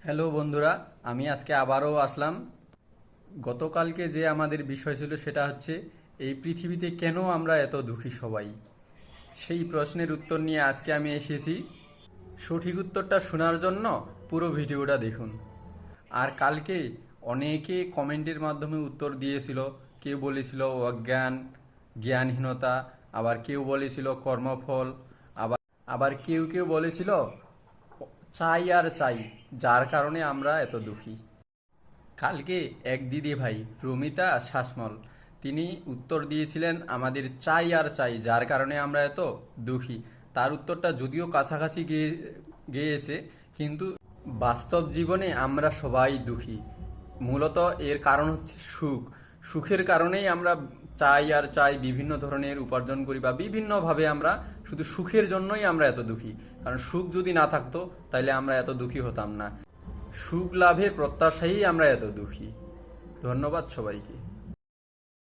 Hello বন্ধুরা, আমি আজকে আবারও আসলাম। গতকালকে যে আমাদের বিষয় ছিল সেটা হচ্ছে এই পৃথিবীতে কেন আমরা এত দুঃখী সবাই। সেই প্রশ্নের উত্তর নিয়ে আজকে আমি এসেছি। সঠিক উত্তরটা শোনার জন্য পুরো ভিডিওটা দেখুন। আর কালকে অনেকে কমেন্টের মাধ্যমে উত্তর দিয়েছিল। কেউ বলেছিল অজ্ঞান, জ্ঞানহীনতা, আবার কেউ বলেছিল কর্মফল, আবার আবার কেউ কেউ বলেছিল চাই আর চাই, যার কারণে আমরা এত দুঃখী। কালকে এক দিদি ভাই রমিতা শাসমল, তিনি উত্তর দিয়েছিলেন আমাদের চাই আর চাই, যার কারণে আমরা এত দুঃখী। তার উত্তরটা যদিও কাছাকাছি গিয়েছে, কিন্তু বাস্তব জীবনে আমরা সবাই দুঃখী। মূলত এর কারণ হচ্ছে সুখ। সুখের কারণেই আমরা চাই আর চাই, বিভিন্ন ধরনের উপার্জন করি বা বিভিন্নভাবে আমরা শুধু সুখের জন্যই আমরা এত দুঃখী। কারণ সুখ যদি না থাকতো তাহলে আমরা এত দুঃখী হতাম না। সুখ লাভের প্রত্যাশাই আমরা এত দুঃখী। ধন্যবাদ সবাইকে।